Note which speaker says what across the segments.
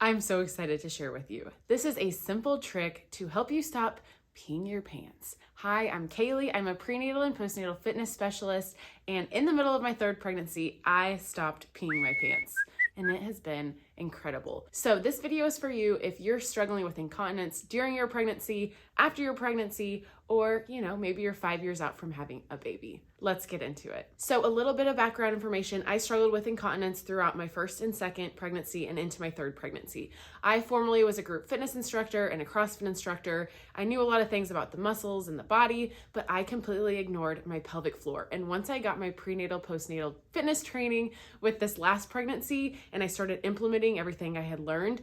Speaker 1: I'm so excited to share with you. This is a simple trick to help you stop peeing your pants. Hi, I'm Kaylee. I'm a prenatal and postnatal fitness specialist, and in the middle of my third pregnancy, I stopped peeing my pants. And it has been incredible. So this video is for you if you're struggling with incontinence during your pregnancy, after your pregnancy, or maybe you're 5 years out from having a baby. Let's get into it. So a little bit of background information. I struggled with incontinence throughout my first and second pregnancy and into my third pregnancy. I formerly was a group fitness instructor and a CrossFit instructor. I knew a lot of things about the muscles and the body, but I completely ignored my pelvic floor. And once I got my prenatal, postnatal fitness training with this last pregnancy, and I started implementing everything I had learned,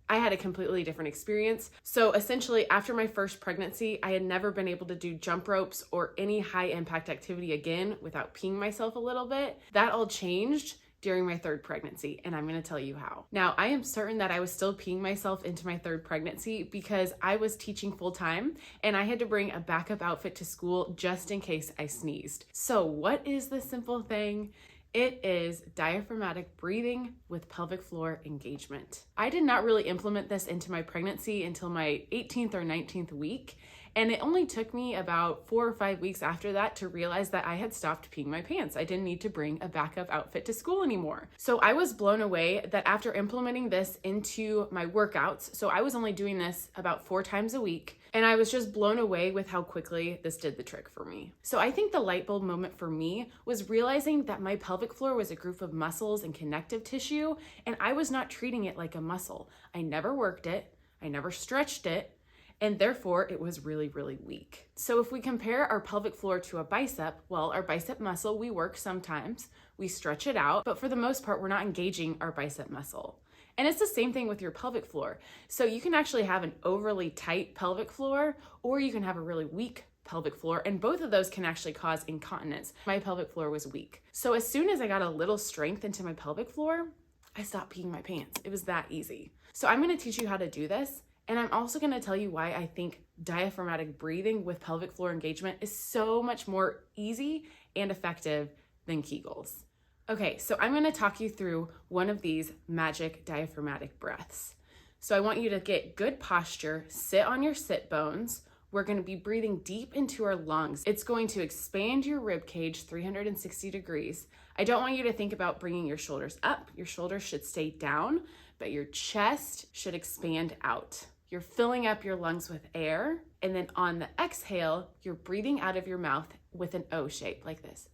Speaker 1: I had a completely different experience. So essentially, after my first pregnancy, I had never been able to do jump ropes or any high impact activity again without peeing myself a little bit. That all changed during my third pregnancy, and I'm gonna tell you how. Now, I am certain that I was still peeing myself into my third pregnancy because I was teaching full time and I had to bring a backup outfit to school just in case I sneezed. So what is this simple thing? It is diaphragmatic breathing with pelvic floor engagement. I did not really implement this into my pregnancy until my 18th or 19th week, and it only took me about 4 or 5 weeks after that to realize that I had stopped peeing my pants. I didn't need to bring a backup outfit to school anymore. So I was blown away that after implementing this into my workouts, so I was only doing this about 4 times a week, and I was just blown away with how quickly this did the trick for me. So I think the light bulb moment for me was realizing that my pelvic floor was a group of muscles and connective tissue, and I was not treating it like a muscle. I never worked it, I never stretched it, and therefore it was really, really weak. So if we compare our pelvic floor to a bicep, well, our bicep muscle, we work sometimes, we stretch it out, but for the most part, we're not engaging our bicep muscle. And it's the same thing with your pelvic floor. So you can actually have an overly tight pelvic floor, or you can have a really weak pelvic floor, and both of those can actually cause incontinence. My pelvic floor was weak. So as soon as I got a little strength into my pelvic floor, I stopped peeing my pants. It was that easy. So I'm gonna teach you how to do this, and I'm also gonna tell you why I think diaphragmatic breathing with pelvic floor engagement is so much more easy and effective than Kegels. Okay, so I'm gonna talk you through one of these magic diaphragmatic breaths. So I want you to get good posture, sit on your sit bones. We're gonna be breathing deep into our lungs. It's going to expand your rib cage 360 degrees. I don't want you to think about bringing your shoulders up. Your shoulders should stay down, but your chest should expand out. You're filling up your lungs with air, and then on the exhale, you're breathing out of your mouth with an O shape like this.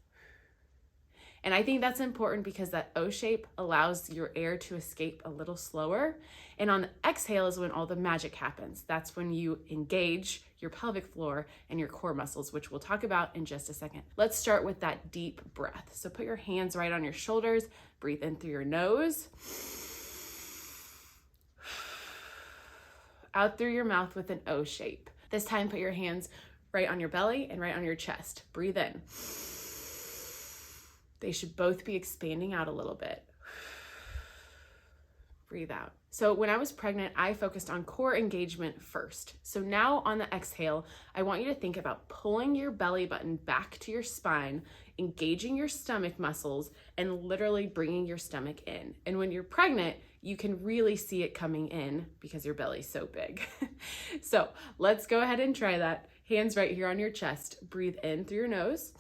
Speaker 1: And I think that's important because that O shape allows your air to escape a little slower. And on the exhale is when all the magic happens. That's when you engage your pelvic floor and your core muscles, which we'll talk about in just a second. Let's start with that deep breath. So put your hands right on your shoulders, breathe in through your nose, out through your mouth with an O shape. This time, put your hands right on your belly and right on your chest. Breathe in. They should both be expanding out a little bit. Breathe out. So when I was pregnant, I focused on core engagement first. So now on the exhale, I want you to think about pulling your belly button back to your spine, engaging your stomach muscles, and literally bringing your stomach in. And when you're pregnant, you can really see it coming in because your belly's so big. So let's go ahead and try that. Hands right here on your chest. Breathe in through your nose.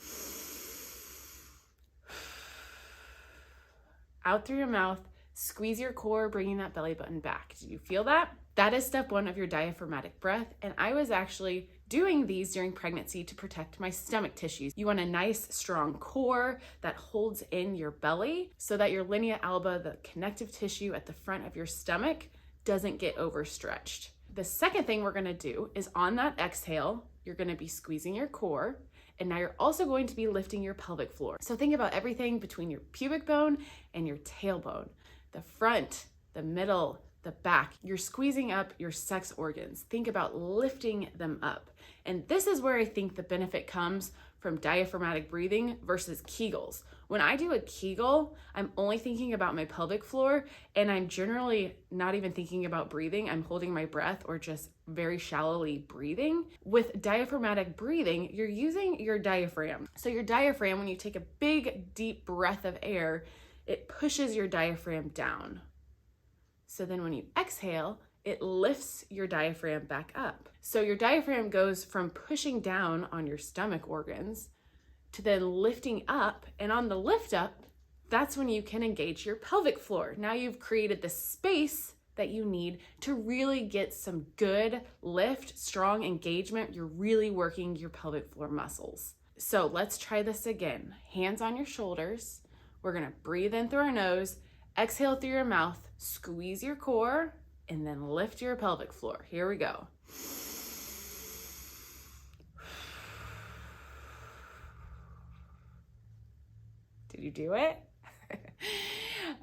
Speaker 1: Out through your mouth, squeeze your core, bringing that belly button back. Do you feel that? That is step 1 of your diaphragmatic breath, and I was actually doing these during pregnancy to protect my stomach tissues. You want a nice, strong core that holds in your belly so that your linea alba, the connective tissue at the front of your stomach, doesn't get overstretched. The second thing we're gonna do is on that exhale, you're gonna be squeezing your core, and now you're also going to be lifting your pelvic floor. So think about everything between your pubic bone and your tailbone, the front, the middle, the back. You're squeezing up your sex organs. Think about lifting them up. And this is where I think the benefit comes from diaphragmatic breathing versus Kegels. When I do a Kegel, I'm only thinking about my pelvic floor, and I'm generally not even thinking about breathing. I'm holding my breath or just very shallowly breathing. With diaphragmatic breathing, you're using your diaphragm. So your diaphragm, when you take a big, deep breath of air, it pushes your diaphragm down. So then when you exhale, it lifts your diaphragm back up. So your diaphragm goes from pushing down on your stomach organs to then lifting up, and on the lift up, that's when you can engage your pelvic floor. Now you've created the space that you need to really get some good lift, strong engagement. You're really working your pelvic floor muscles. So let's try this again. Hands on your shoulders. We're gonna breathe in through our nose, exhale through your mouth, squeeze your core, and then lift your pelvic floor. Here we go. Did you do it?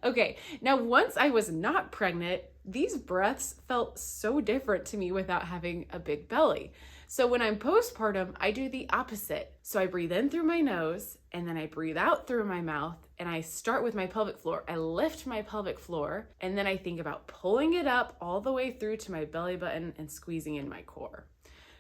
Speaker 1: Okay, now once I was not pregnant, these breaths felt so different to me without having a big belly. So when I'm postpartum, I do the opposite. So I breathe in through my nose, and then I breathe out through my mouth, and I start with my pelvic floor. I lift my pelvic floor, and then I think about pulling it up all the way through to my belly button and squeezing in my core.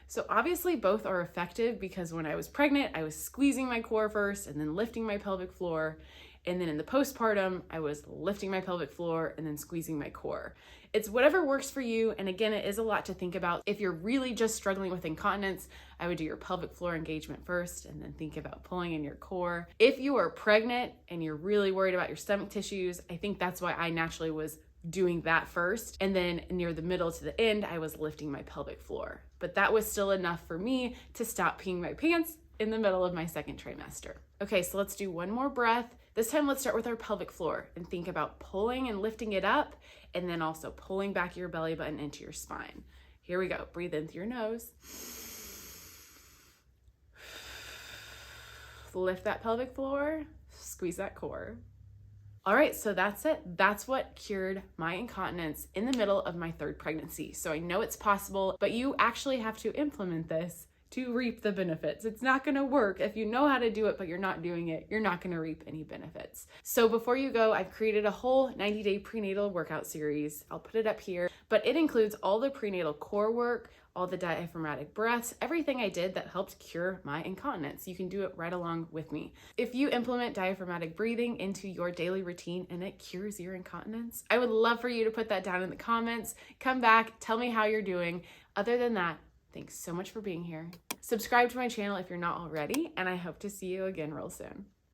Speaker 1: So obviously both are effective, because when I was pregnant, I was squeezing my core first and then lifting my pelvic floor. And then in the postpartum, I was lifting my pelvic floor and then squeezing my core. It's whatever works for you. And again, it is a lot to think about. If you're really just struggling with incontinence, I would do your pelvic floor engagement first and then think about pulling in your core. If you are pregnant and you're really worried about your stomach tissues, I think that's why I naturally was doing that first. And then near the middle to the end, I was lifting my pelvic floor. But that was still enough for me to stop peeing my pants in the middle of my second trimester. Okay, so let's do one more breath. This time, let's start with our pelvic floor and think about pulling and lifting it up, and then also pulling back your belly button into your spine. Here we go. Breathe in through your nose. Lift that pelvic floor, squeeze that core. All right, so that's it. That's what cured my incontinence in the middle of my third pregnancy. So I know it's possible, but you actually have to implement this to reap the benefits. It's not gonna work if you know how to do it, but you're not doing it. You're not gonna reap any benefits. So before you go, I've created a whole 90-day prenatal workout series. I'll put it up here, but it includes all the prenatal core work, all the diaphragmatic breaths, everything I did that helped cure my incontinence. You can do it right along with me. If you implement diaphragmatic breathing into your daily routine and it cures your incontinence, I would love for you to put that down in the comments. Come back, tell me how you're doing. Other than that, thanks so much for being here. Subscribe to my channel if you're not already, and I hope to see you again real soon.